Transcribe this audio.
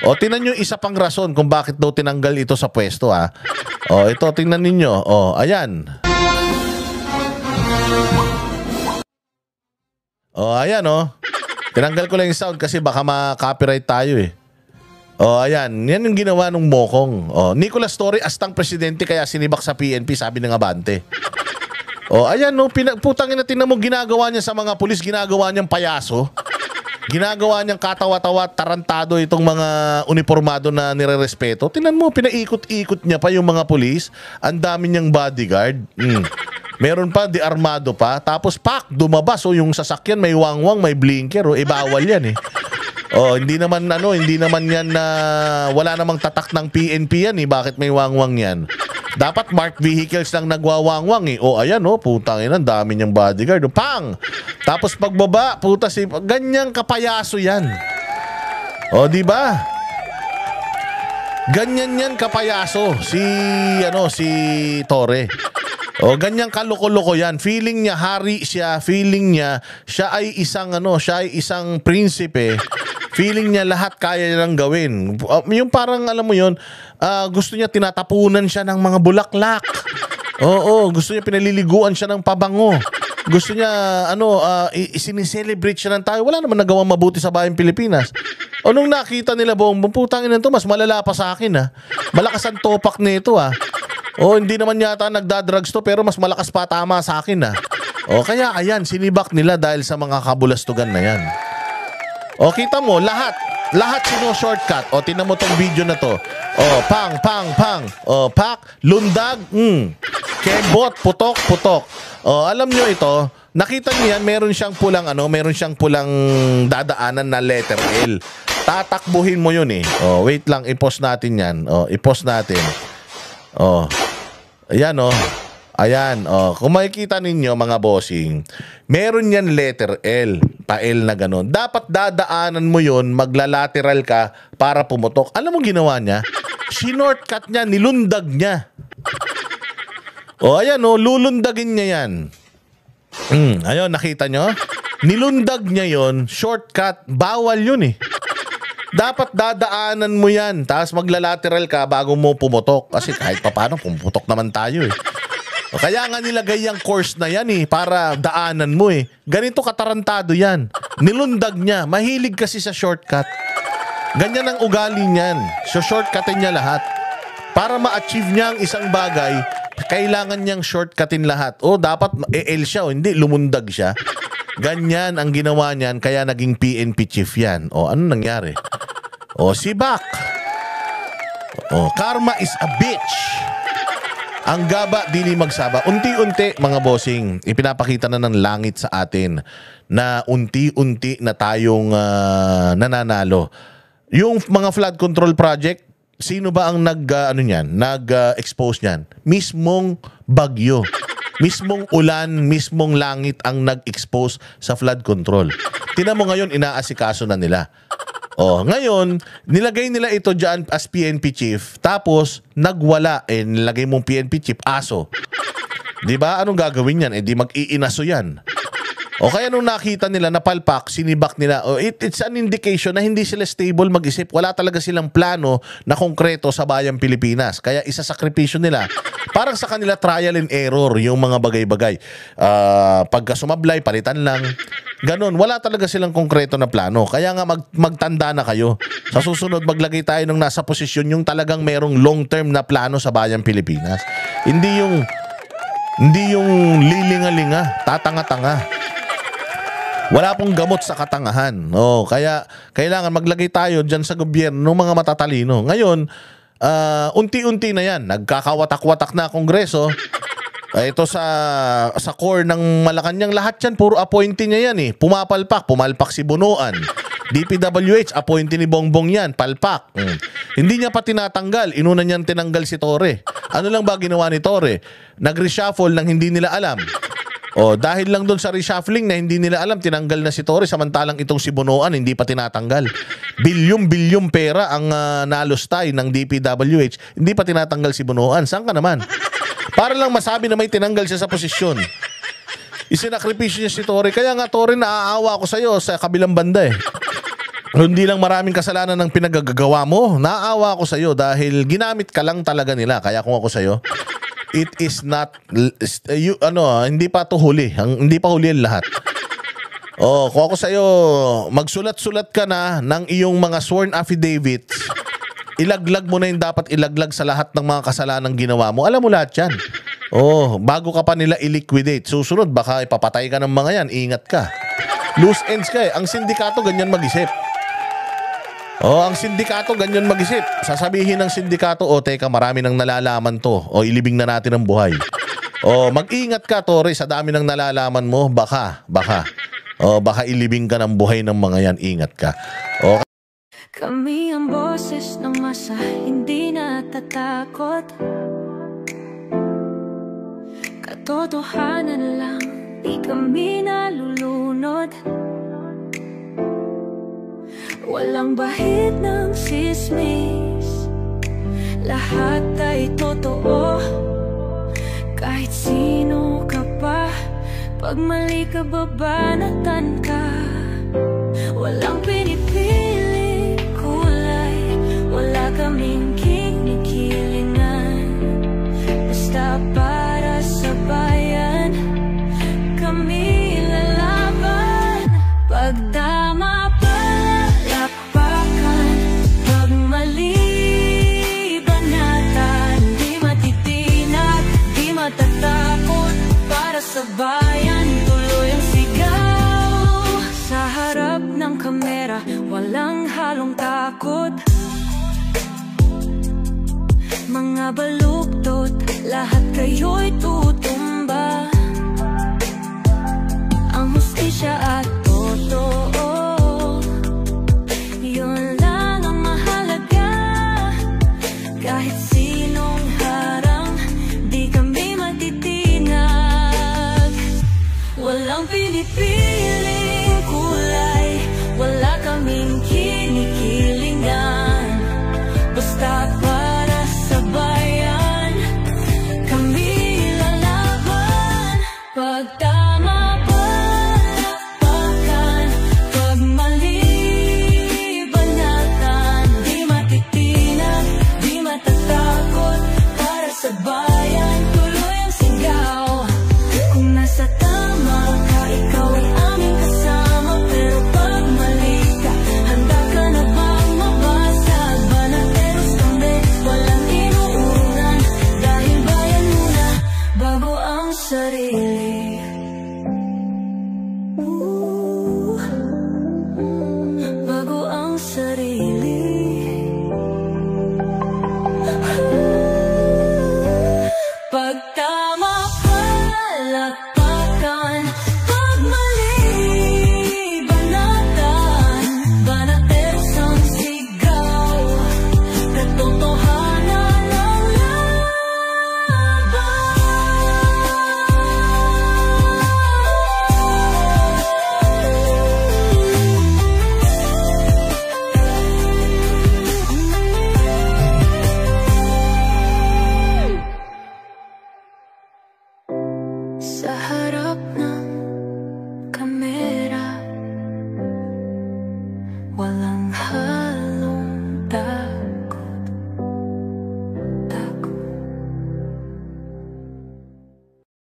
O, tingnan nyo isa pang rason kung bakit daw tinanggal ito sa pwesto, ha. O, ito, tingnan ninyo. O, ayan. O, ayan, o. Tinanggal ko lang yung sound kasi baka ma-copyright tayo, eh. O, ayan. Yan yung ginawa ng Mokong. O, Nicolas Torre, astang presidente kaya sinibak sa PNP, sabi ng Abante. O, ayan, no. Putangin na tingnan mo, ginagawa niya sa mga pulis, ginagawa niyang payaso. Ginagawa niyang katawa-tawa, tarantado itong mga uniformado na nirerespeto. Tingnan mo, pinaikot-ikot niya pa yung mga pulis. Ang dami niyang bodyguard. Meron pa, di armado pa. Tapos, pak, dumabas. O, yung sasakyan, may wangwang, may blinker. O, bawal yan, eh. O, hindi naman yan na wala namang tatak ng PNP yan, eh. Bakit may wangwang yan? Dapat marked vehicles lang nagwawangwang, eh. O, ayan, o, putang ina, dami niyang bodyguard. O, pang! Tapos pagbaba, puta si ganyang kapayaso yan. O, di ba? Ganyan yan kapayaso si Torre. O, ganyang kaloko-loko yan. Feeling niya hari siya, feeling niya siya ay isang prinsipe. Feeling niya lahat kaya niyang gawin. Yung parang alam mo yun, gusto niya tinatapunan siya ng mga bulaklak. Oo, gusto niya pinaliliguan siya ng pabango. Gusto niya, sinicelebrate siya ng tayo. Wala naman nagawang mabuti sa bayang Pilipinas. O nung nakita nila putangin na ito, mas malala pa sa akin, ha. Malakas ang topak nito, ha. O, hindi naman yata nagdadrugs to, pero mas malakas pa tama sa akin, ha. O, kaya, ayan, sinibak nila dahil sa mga kabulastugan na yan. O, kita mo, lahat sino-shortcut. O, tinan mo tong video na to. O, pang. O, pak, lundag, kembot, putok. O, alam nyo ito, nakita niyo yan, meron siyang pulang dadaanan na letter L. Tatakbuhin mo yun, eh. O, wait lang, i-pause natin yan. O, i-pause natin. O, ayan, o. Ayan, o. Kung makikita ninyo, mga bossing, meron yan letter L. Pa-L na ganun. Dapat dadaanan mo yun, maglalateral ka para pumutok. Alam mo ginawa niya? Sinortcut niya, nilundag niya. O, ayan, o, lulundagin niya yan. Ayun, nakita nyo? Nilundag niya yon, shortcut, bawal yun, eh. Dapat dadaanan mo yan, tapos maglalateral ka bago mo pumutok. Kasi kahit paano, pumutok naman tayo, eh. O, kaya nga nilagay yung course na yan, eh, para daanan mo, eh. Ganito katarantado yan. Nilundag niya, mahilig kasi sa shortcut. Ganyan ang ugali niyan. So, shortcutin niya lahat. Para ma-achieve niya ang isang bagay, kailangan niyang shortcutin lahat. O, dapat L siya, o hindi, lumundag siya. Ganyan ang ginawa niyan, kaya naging PNP chief yan. O, ano nangyari? O, si Bak. O, karma is a bitch. Ang gaba, dili magsaba. Unti-unti, mga bossing, ipinapakita na ng langit sa atin na unti-unti na tayong nananalo. Yung mga flood control project, sino ba ang nag-expose niyan? Mismong bagyo. Mismong ulan, mismong langit ang nag-expose sa flood control. Tingnan mo ngayon, inaasikaso na nila. O, ngayon, nilagay nila ito dyan as PNP chief, tapos nagwala, nilagay mong PNP chief, aso. Diba? Anong gagawin yan? Di mag-iinaso yan. O kaya nung nakita nila, napalpak, sinibak nila, it's an indication na hindi sila stable mag-isip. Wala talaga silang plano na konkreto sa bayang Pilipinas. Kaya isasakripisyo nila. Parang sa kanila trial and error yung mga bagay-bagay. Pagka sumablay, palitan lang. Ganon, wala talaga silang konkreto na plano. Kaya nga magtanda na kayo. Sa susunod, maglagay tayo ng nasa posisyon yung talagang merong long-term na plano sa bayang Pilipinas. Hindi yung lilinga-linga, tatanga-tanga. Wala pong gamot sa katangahan. O, kaya kailangan maglagay tayo dyan sa gobyerno ng mga matatalino. Ngayon, unti-unti na yan. Nagkakawatak-watak na Kongreso. Ito sa core ng Malacanang, lahat yan, puro appointee niya yan, eh. Pumalpak si Bunuan. DPWH, appointee ni Bongbong yan, palpak. Hindi niya pa tinatanggal. Inuna niyan tinanggal si Torre. Ano lang ba ginawa ni Torre? Nag-reshuffle nang hindi nila alam. O, dahil lang doon sa reshuffling na hindi nila alam, tinanggal na si Torre, samantalang itong si Bunuan hindi pa tinatanggal. Bilyong pera ang nalostay ng DPWH, hindi pa tinatanggal si Bunuan. Saan ka naman? Para lang masabi na may tinanggal siya sa posisyon. Isinakripisyo niya si Torre. Kaya nga, Torre, naaawa ako sa'yo sa kabilang banda, eh. Hindi lang maraming kasalanan ng pinagagawa mo. Naawa ako sa'yo dahil ginamit ka lang talaga nila. Kaya kung ako sa'yo, it is not, hindi pa to huli. Hindi pa huli ang lahat. Kung ako sa'yo, magsulat-sulat ka na ng iyong mga sworn affidavits. Ilaglag mo na yung dapat ilaglag sa lahat ng mga kasalanan ginawa mo. Alam mo lahat yan. Bago ka pa nila i-liquidate. Susunod, baka ipapatay ka ng mga yan. Ingat ka. Loose ends ka eh. Ang sindikato, ganyan mag-isip. Ang sindikato, ganyan mag-isip. Sasabihin ng sindikato, teka, marami nang nalalaman to. Ilibing na natin ang buhay. Mag-ingat ka, Torres, sa dami ng nalalaman mo. Baka ilibing ka ng buhay ng mga yan. Ingat ka. Kami ang boses ng masa, hindi natatakot. Katotohanan lang, di kami nalulunod. Walang bahid ng sismis, lahat ay totoo. Kahit sino ka pa, pag mali ka babanatan ka. Walang pinipili kulay, wala kaming kinikilingan. Basta para sa bayan, kami lalaban. Pagdama palakpakan, pag mali banatan. Di matitinag, di matatakot. Para sa bayan, tuloy ang sigaw. Sa harap ng kamera, walang halong takot. Mga baluktot, lahat kayo'y tutumba. Ang hustisya at totoo, yun lang ang mahalaga. Kahit sinong harang, di kami matitinag. Walang Pilipino